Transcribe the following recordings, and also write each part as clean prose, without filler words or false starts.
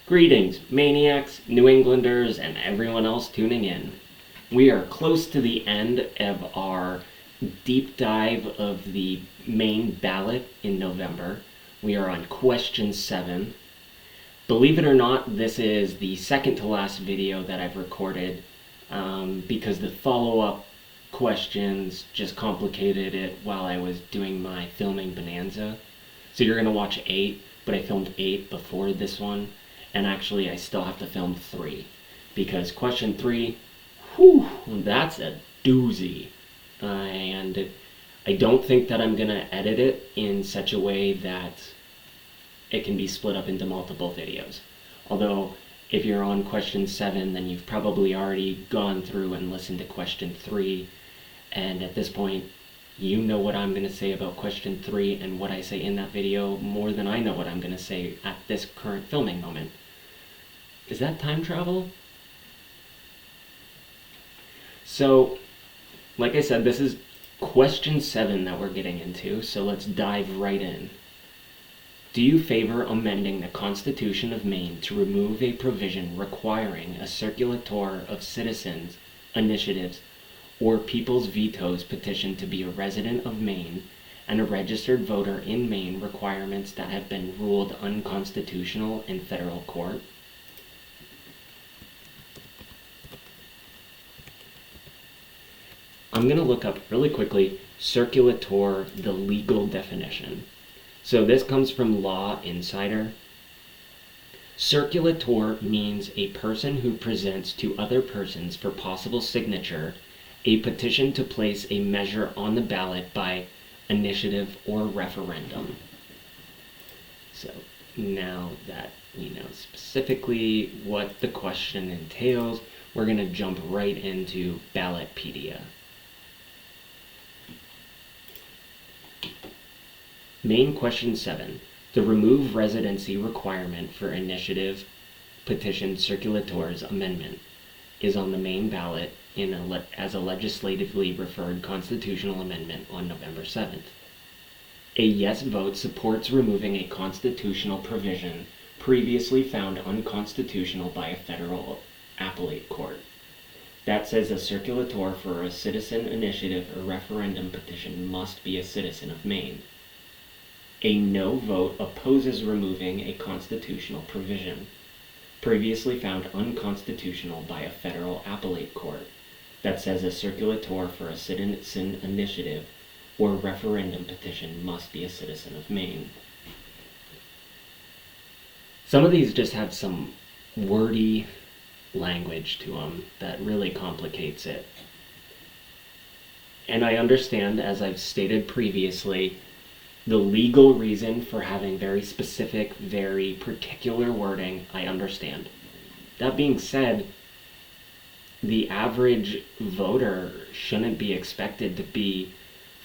Greetings, maniacs, New Englanders, and everyone else tuning in. We are close to the end of our deep dive of the Maine ballot in November. We are on question 7. Believe it or not, this is the second to last video that I've recorded because the follow-up questions just complicated it while I was doing my filming bonanza. So you're going to watch 8, but I filmed 8 before this one. And actually, I still have to film 3 because question 3, whew, that's a doozy. And I don't think that I'm going to edit it in such a way that it can be split up into multiple videos. Although, if you're on question 7, then you've probably already gone through and listened to question 3. And at this point, you know what I'm going to say about question 3 and what I say in that video more than I know what I'm going to say at this current filming moment. Is that time travel? So, like I said, this is question 7 that we're getting into, so let's dive right in. Do you favor amending the Constitution of Maine to remove a provision requiring a circulator of citizens' initiatives or people's vetoes petition to be a resident of Maine and a registered voter in Maine requirements that have been ruled unconstitutional in federal court? I'm going to look up really quickly circulator, the legal definition. So this comes from Law Insider. Circulator means a person who presents to other persons for possible signature a petition to place a measure on the ballot by initiative or referendum. So now that you know specifically what the question entails, we're going to jump right into Ballotpedia. Main question 7. The remove residency requirement for initiative petition circulators amendment is on the Maine ballot as a legislatively referred constitutional amendment on November 7th. A yes vote supports removing a constitutional provision previously found unconstitutional by a federal appellate court that says a circulator for a citizen initiative or referendum petition must be a citizen of Maine. A no vote opposes removing a constitutional provision previously found unconstitutional by a federal appellate court that says a circulator for a citizen initiative or referendum petition must be a citizen of Maine. Some of these just have some wordy language to them that really complicates it. And I understand, as I've stated previously, the legal reason for having very specific, very particular wording, I understand. That being said, the average voter shouldn't be expected to be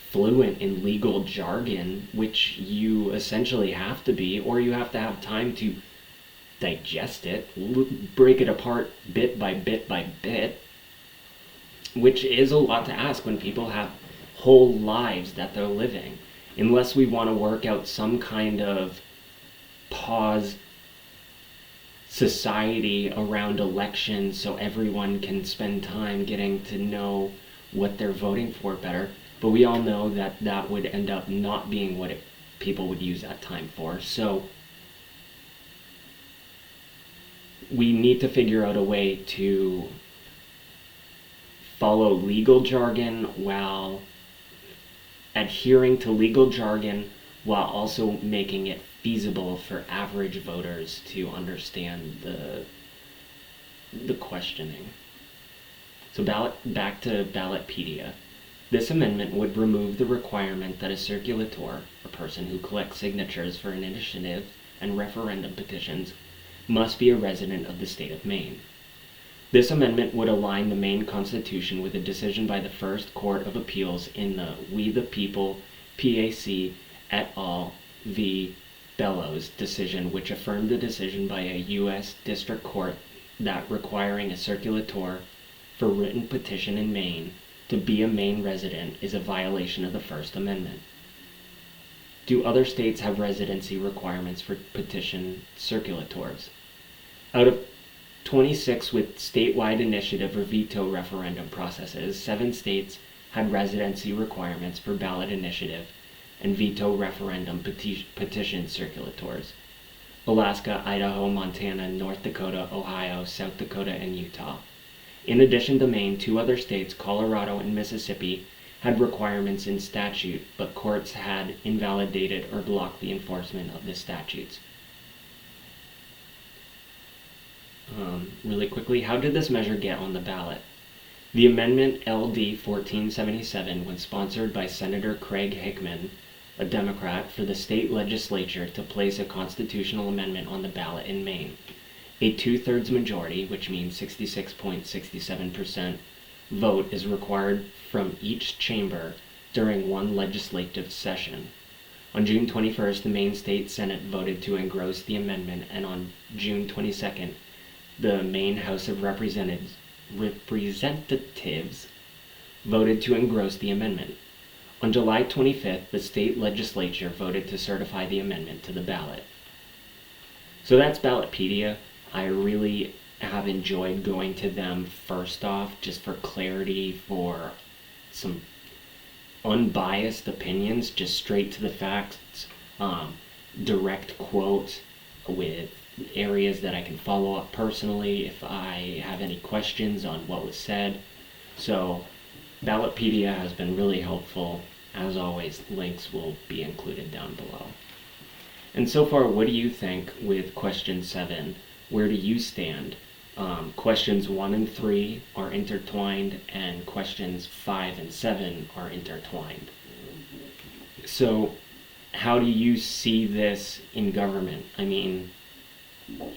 fluent in legal jargon, which you essentially have to be, or you have to have time to digest it, break it apart bit by bit by bit, which is a lot to ask when people have whole lives that they're living. Unless we want to work out some kind of pause society around elections so everyone can spend time getting to know what they're voting for better. But we all know that that would end up not being what people would use that time for. So we need to figure out a way to follow legal jargon while adhering to legal jargon while also making it feasible for average voters to understand the questioning. So back to Ballotpedia. This amendment would remove the requirement that a circulator, a person who collects signatures for an initiative and referendum petitions, must be a resident of the state of Maine. This amendment would align the Maine Constitution with a decision by the First Court of Appeals in the We the People PAC et al. V. Ballot decision, which affirmed the decision by a U.S. District Court that requiring a circulator for written petition in Maine to be a Maine resident is a violation of the First Amendment. Do other states have residency requirements for petition circulators? Out of 26 with statewide initiative or veto referendum processes, 7 states had residency requirements for ballot initiative and veto referendum petition circulators: Alaska, Idaho, Montana, North Dakota, Ohio, South Dakota, and Utah. In addition to Maine, 2 other states, Colorado and Mississippi, had requirements in statute, but courts had invalidated or blocked the enforcement of the statutes. Really quickly, how did this measure get on the ballot? The amendment LD 1477 was sponsored by Senator Craig Hickman, a Democrat, for the state legislature to place a constitutional amendment on the ballot in Maine. A 2/3 majority, which means 66.67% vote, is required from each chamber during one legislative session. On June 21st, the Maine State Senate voted to engross the amendment, and on June 22nd, the Maine House of Representatives voted to engross the amendment. On July 25th, the state legislature voted to certify the amendment to the ballot. So that's Ballotpedia. I really have enjoyed going to them first off, just for clarity, for some unbiased opinions, just straight to the facts, direct quotes with areas that I can follow up personally if I have any questions on what was said. So Ballotpedia has been really helpful. As always, links will be included down below. And so far, what do you think with question 7? Where do you stand? Questions 1 and 3 are intertwined, and questions 5 and 7 are intertwined. So how do you see this in government? I mean,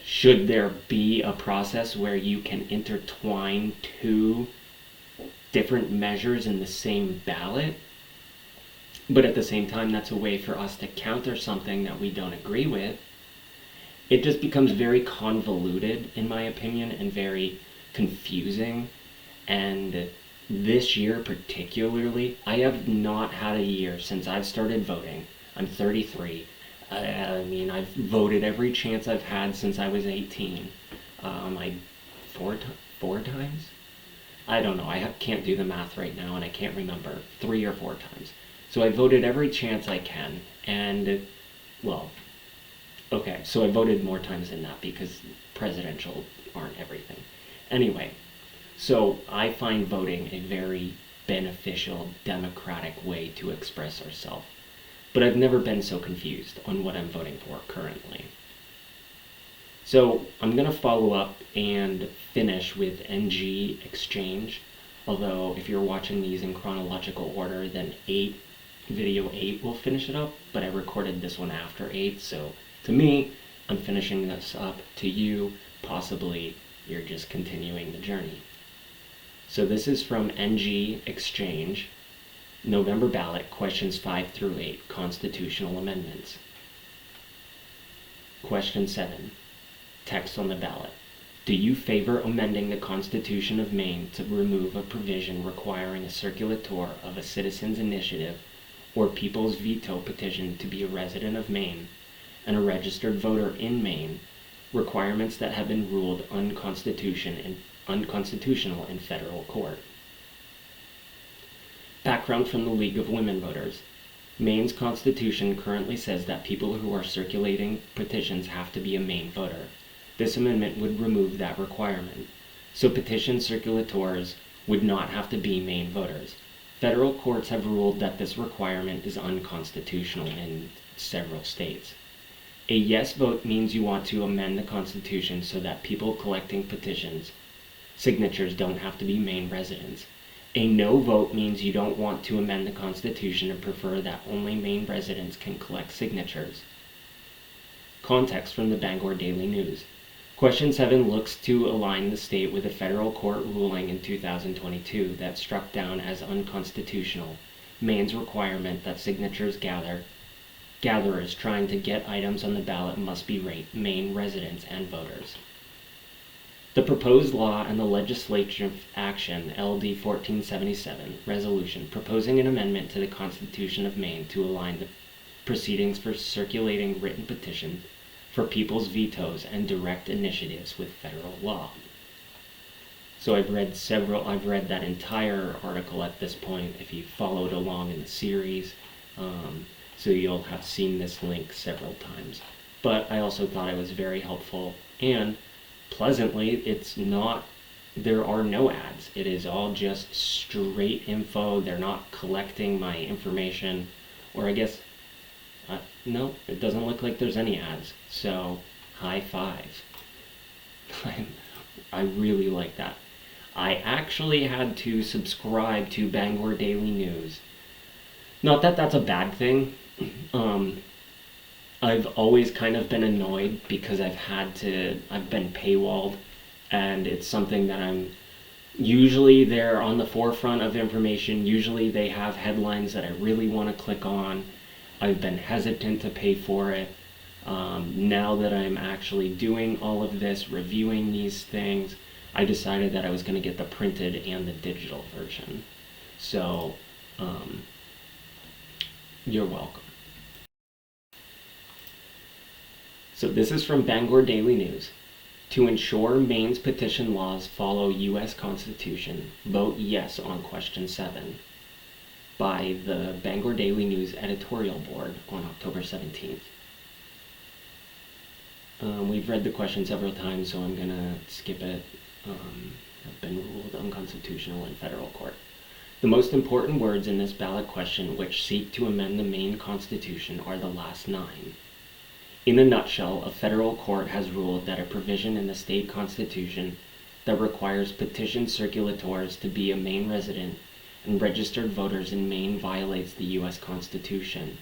should there be a process where you can intertwine 2 different measures in the same ballot? But at the same time, that's a way for us to counter something that we don't agree with. It just becomes very convoluted, in my opinion, and very confusing. And this year particularly, I have not had a year since I've started voting. I'm 33. I mean, I've voted every chance I've had since I was 18. Four times? I don't know. I can't do the math right now, and I can't remember. 3 or 4 times. So I voted every chance I can, and, well, okay, so I voted more times than that because presidential aren't everything. Anyway, so I find voting a very beneficial, democratic way to express ourselves. But I've never been so confused on what I'm voting for currently. So I'm going to follow up and finish with NG Exchange. Although if you're watching these in chronological order, then video 8 will finish it up. But I recorded this one after 8, so to me, I'm finishing this up. To you, possibly, you're just continuing the journey. So this is from NG Exchange. November ballot, questions 5 through 8, constitutional amendments. Question 7, text on the ballot. Do you favor amending the Constitution of Maine to remove a provision requiring a circulator of a citizen's initiative or people's veto petition to be a resident of Maine and a registered voter in Maine, requirements that have been ruled unconstitutional in federal court? Background from the League of Women Voters. Maine's constitution currently says that people who are circulating petitions have to be a Maine voter. This amendment would remove that requirement, so petition circulators would not have to be Maine voters. Federal courts have ruled that this requirement is unconstitutional in several states. A yes vote means you want to amend the Constitution so that people collecting petitions, signatures, don't have to be Maine residents. A no vote means you don't want to amend the Constitution and prefer that only Maine residents can collect signatures. Context from the Bangor Daily News. Question 7 looks to align the state with a federal court ruling in 2022 that struck down as unconstitutional Maine's requirement that signatures gatherers trying to get items on the ballot must be Maine residents and voters. The proposed law and the legislative action LD 1477 resolution proposing an amendment to the Constitution of Maine to align the proceedings for circulating written petition for people's vetoes and direct initiatives with federal law. So I've read that entire article at this point, if you followed along in the series. So you'll have seen this link several times. But I also thought it was very helpful, and pleasantly, there are no ads. It is all just straight info. They're not collecting my information, or I guess, no, it doesn't look like there's any ads. So, high five. I really like that. I actually had to subscribe to Bangor Daily News. Not that that's a bad thing. I've always kind of been annoyed because I've been paywalled, and it's something that usually they're on the forefront of information. Usually they have headlines that I really want to click on. I've been hesitant to pay for it. Now that I'm actually doing all of this, reviewing these things, I decided that I was going to get the printed and the digital version. So, you're welcome. So this is from Bangor Daily News. To ensure Maine's petition laws follow U.S. Constitution, vote yes on Question 7 by the Bangor Daily News editorial board on October 17th. We've read the question several times, so I'm going to skip it. Have been ruled unconstitutional in federal court. The most important words in this ballot question which seek to amend the Maine Constitution are the last 9. In a nutshell, a federal court has ruled that a provision in the state constitution that requires petition circulators to be a Maine resident and registered voters in Maine violates the U.S. Constitution.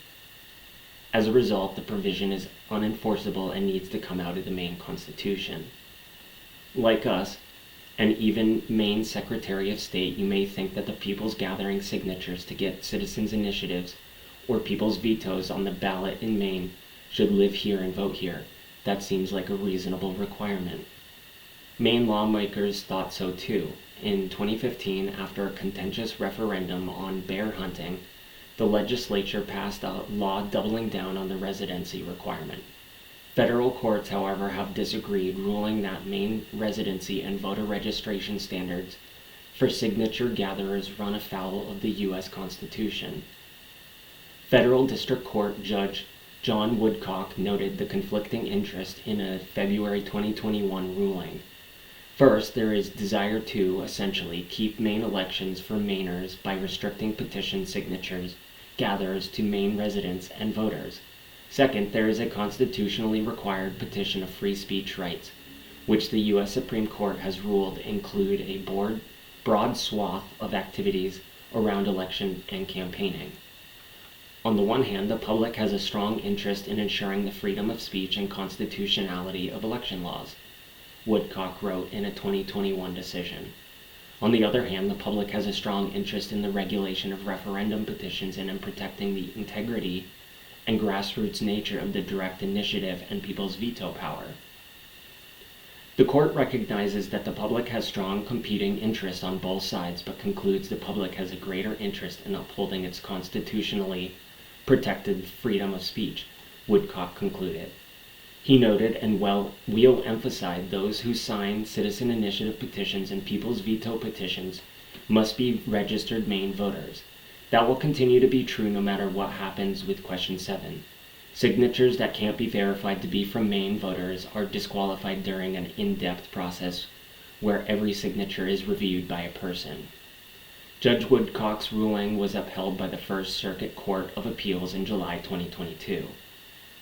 As a result, the provision is unenforceable and needs to come out of the Maine Constitution. Like us, and even Maine's Secretary of State, you may think that the people's gathering signatures to get citizens' initiatives or people's vetoes on the ballot in Maine should live here and vote here. That seems like a reasonable requirement. Maine lawmakers thought so too. In 2015, after a contentious referendum on bear hunting, the legislature passed a law doubling down on the residency requirement. Federal courts, however, have disagreed, ruling that Maine residency and voter registration standards for signature gatherers run afoul of the U.S. Constitution. Federal District Court Judge John Woodcock noted the conflicting interest in a February 2021 ruling. First, there is desire to, essentially, keep Maine elections for Mainers by restricting petition signatures gatherers to Maine residents and voters. Second, there is a constitutionally required petition of free speech rights, which the U.S. Supreme Court has ruled include a broad swath of activities around election and campaigning. On the one hand, the public has a strong interest in ensuring the freedom of speech and constitutionality of election laws, Woodcock wrote in a 2021 decision. On the other hand, the public has a strong interest in the regulation of referendum petitions and in protecting the integrity and grassroots nature of the direct initiative and people's veto power. The court recognizes that the public has strong competing interests on both sides, but concludes the public has a greater interest in upholding its constitutionally protected freedom of speech, Woodcock concluded. He noted, and we'll emphasize, those who sign citizen initiative petitions and people's veto petitions must be registered Maine voters. That will continue to be true no matter what happens with Question 7. Signatures that can't be verified to be from Maine voters are disqualified during an in-depth process where every signature is reviewed by a person. Judge Woodcock's ruling was upheld by the First Circuit Court of Appeals in July 2022.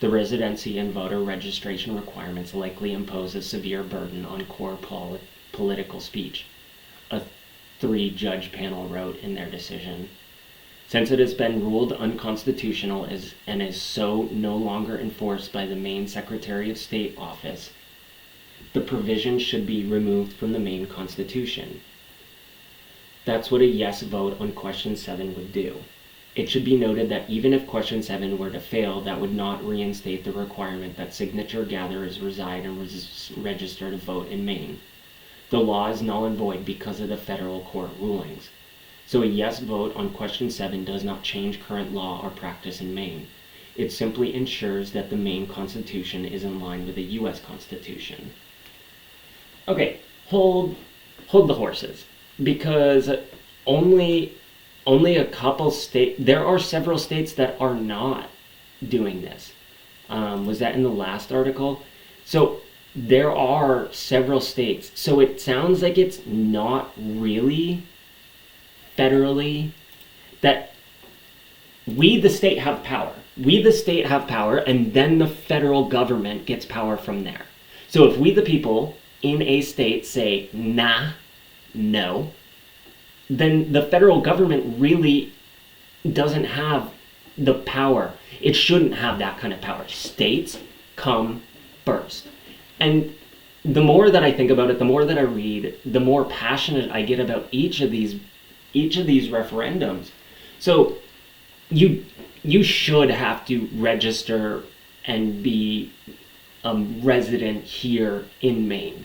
The residency and voter registration requirements likely impose a severe burden on core political speech, a 3-judge panel wrote in their decision. Since it has been ruled unconstitutional and is so no longer enforced by the Maine Secretary of State office, the provision should be removed from the Maine Constitution. That's what a yes vote on Question 7 would do. It should be noted that even if Question 7 were to fail, that would not reinstate the requirement that signature gatherers reside and register to vote in Maine. The law is null and void because of the federal court rulings. So a yes vote on Question 7 does not change current law or practice in Maine. It simply ensures that the Maine Constitution is in line with the U.S. Constitution. Okay, hold the horses, because only a couple there are several states that are not doing this. Was that in the last article? So there are several states. So it sounds like it's not really federally, that we, the state, have power. We, the state, have power, and then the federal government gets power from there. So if we, the people, in a state say, nah, no, then the federal government really doesn't have the power. It shouldn't have that kind of power. States come first. And the more that I think about it, the more that I read, the more passionate I get about each of these referendums. So you should have to register and be a resident here in Maine.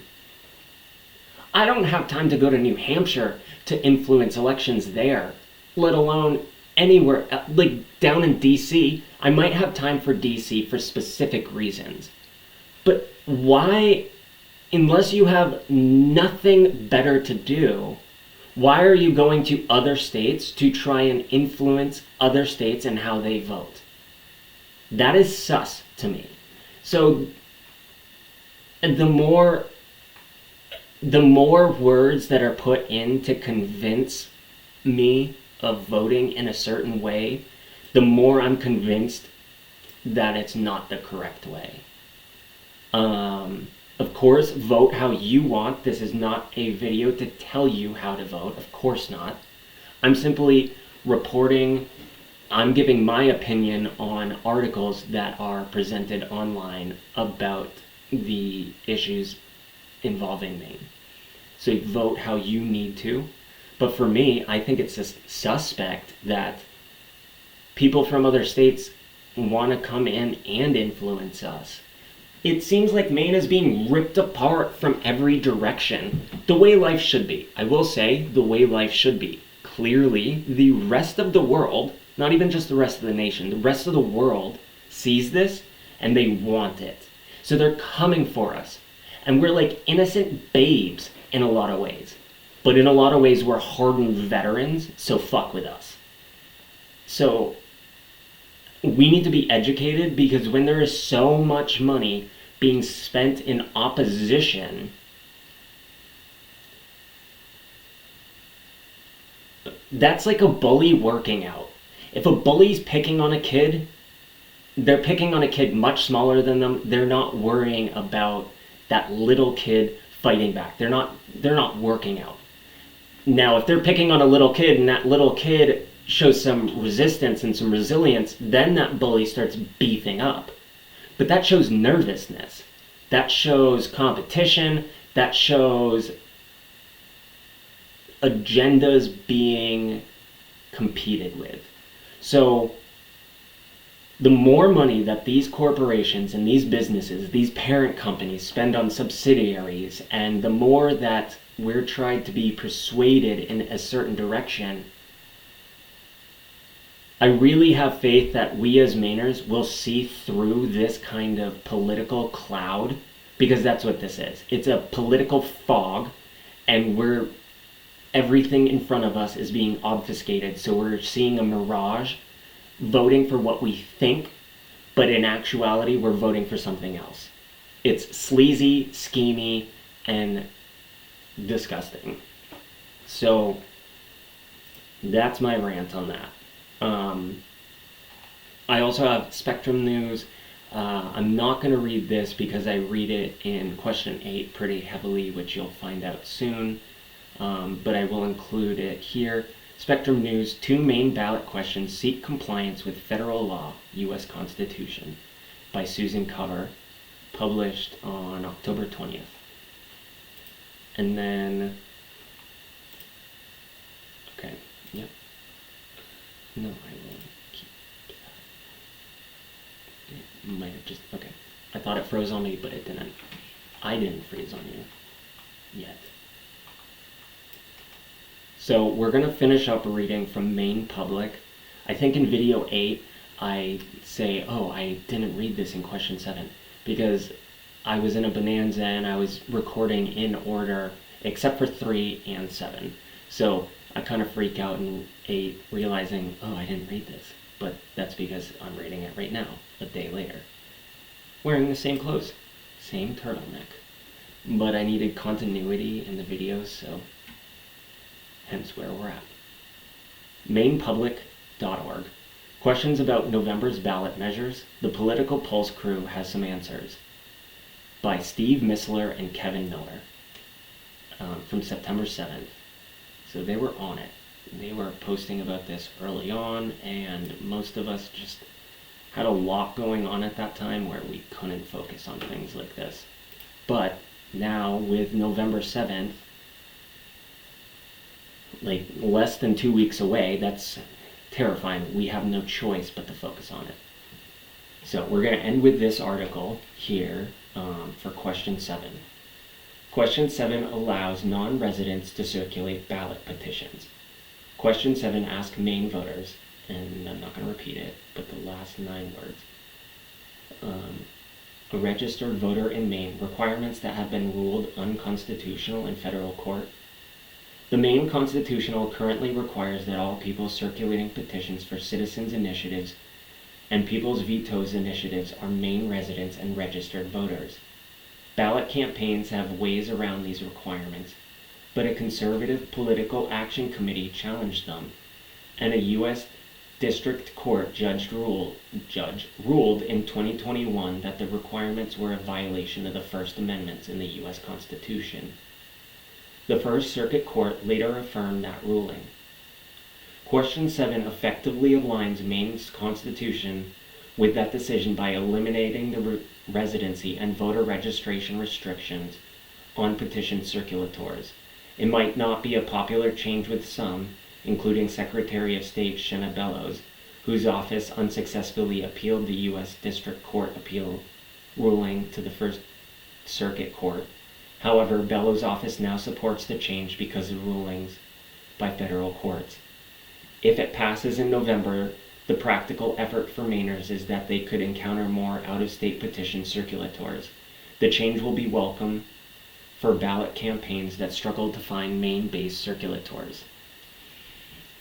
I don't have time to go to New Hampshire to influence elections there, let alone anywhere, like down in DC. I might have time for DC for specific reasons. But why, unless you have nothing better to do, why are you going to other states to try and influence other states and how they vote? That is sus to me. So the more words that are put in to convince me of voting in a certain way, the more I'm convinced that it's not the correct way. Of course, vote how you want. This is not a video to tell you how to vote. Of course not. I'm simply reporting, I'm giving my opinion on articles that are presented online about the issues involving Maine. So you vote how you need to. But for me, I think it's just suspect that people from other states want to come in and influence us. It seems like Maine is being ripped apart from every direction, the way life should be. I will say, the way life should be. Clearly, the rest of the world, not even just the rest of the nation, the rest of the world sees this and they want it. So they're coming for us. And we're like innocent babes in a lot of ways. But in a lot of ways, we're hardened veterans, so fuck with us. So we need to be educated, because when there is so much money being spent in opposition, that's like a bully working out. If a bully's picking on a kid, they're picking on a kid much smaller than them. They're not worrying about that little kid fighting back. They're not working out. Now, if they're picking on a little kid and that little kid shows some resistance and some resilience, then that bully starts beefing up. But that shows nervousness. That shows competition. That shows agendas being competed with. So the more money that these corporations and these businesses, these parent companies spend on subsidiaries, and the more that we're trying to be persuaded in a certain direction, I really have faith that we as Mainers will see through this kind of political cloud, because that's what this is. It's a political fog, and everything in front of us is being obfuscated. So we're seeing a mirage, voting for what we think, but in actuality, we're voting for something else. It's sleazy, schemy, and disgusting. So that's my rant on that. I also have Spectrum News. I'm not going to read this because I read it in question 8 pretty heavily, which you'll find out soon, but I will include it here. Spectrum News, 2 Maine ballot questions seek compliance with federal law, U.S. Constitution, by Susan Cover, published on October 20th. And then, okay, yep. No, I will keep that. It might have just, okay. I thought it froze on me, but it didn't. I didn't freeze on you yet. So we're going to finish up reading from Maine Public. I think in video 8, I say, oh, I didn't read this in question 7 because I was in a bonanza and I was recording in order except for 3 and 7. So I kind of freak out in 8 realizing, oh, I didn't read this. But that's because I'm reading it right now, a day later. Wearing the same clothes, same turtleneck. But I needed continuity in the videos, so hence where we're at. MainePublic.org. Questions about November's ballot measures? The Political Pulse crew has some answers. By Steve Missler and Kevin Miller. From September 7th. So they were on it. They were posting about this early on, and most of us just had a lot going on at that time where we couldn't focus on things like this. But now with November 7th, like less than 2 weeks away, that's terrifying. We have no choice but to focus on it. So we're going to end with this article here for question 7. Question 7 allows non-residents to circulate ballot petitions. Question 7 asks Maine voters, and I'm not going to repeat it, but the last 9 words. A registered voter in Maine, requirements that have been ruled unconstitutional in federal court. The Maine Constitutional currently requires that all people circulating petitions for citizens' initiatives and people's vetoes initiatives are Maine residents and registered voters. Ballot campaigns have ways around these requirements, but a conservative political action committee challenged them, and a U.S. District Court judge ruled in 2021 that the requirements were a violation of the First Amendment in the U.S. Constitution. The First Circuit Court later affirmed that ruling. Question 7 effectively aligns Maine's Constitution with that decision by eliminating the residency and voter registration restrictions on petition circulators. It might not be a popular change with some, including Secretary of State Shenna Bellows, whose office unsuccessfully appealed the U.S. District Court appeal ruling to the First Circuit Court. However, Bellows' office now supports the change because of rulings by federal courts. If it passes in November, the practical effort for Mainers is that they could encounter more out-of-state petition circulators. The change will be welcome for ballot campaigns that struggle to find Maine-based circulators.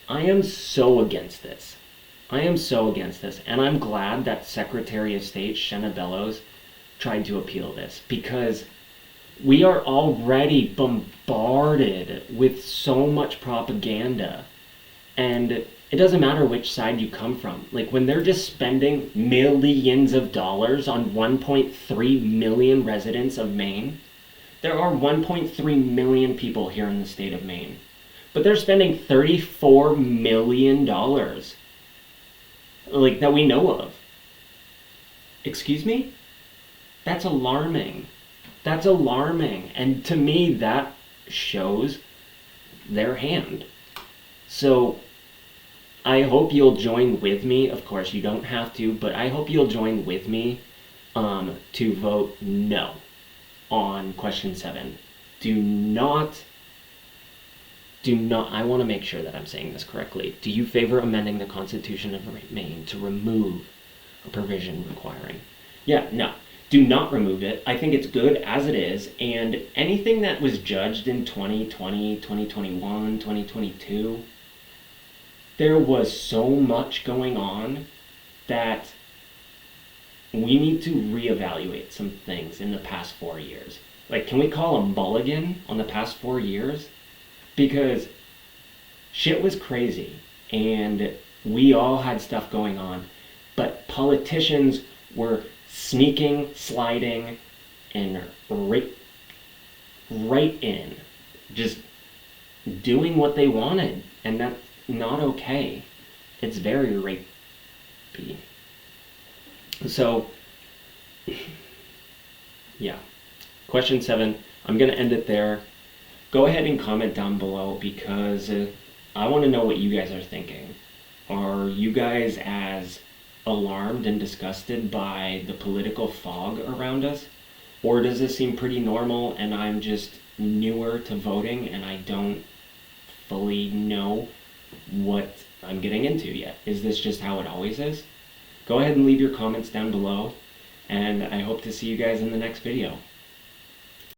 I am so against this. And I'm glad that Secretary of State Shenna Bellows tried to appeal this, because we are already bombarded with so much propaganda, and it doesn't matter which side you come from. Like, when they're just spending millions of dollars on 1.3 million residents of Maine, there are 1.3 million people here in the state of Maine, but they're spending $34 million, like, that we know of. Excuse me? That's alarming. And to me, that shows their hand. So I hope you'll join with me. Of course, you don't have to, but I hope you'll join with me to vote no on question 7. Do not, I want to make sure that I'm saying this correctly. Do you favor amending the Constitution of Maine to remove a provision requiring? No. Do not remove it. I think it's good as it is, and anything that was judged in 2020, 2021, 2022, there was so much going on that we need to reevaluate some things in the past 4 years. Like, can we call a mulligan on the past 4 years? Because shit was crazy, and we all had stuff going on, but politicians were sneaking, sliding, and right in, just doing what they wanted, and that's not okay. It's very rapey. So, yeah. Question 7, I'm going to end it there. Go ahead and comment down below, because I want to know what you guys are thinking. Are you guys as alarmed and disgusted by the political fog around us? Or does this seem pretty normal and I'm just newer to voting and I don't fully know what I'm getting into yet? Is this just how it always is? go ahead and leave your comments down below, and I hope to see you guys in the next video.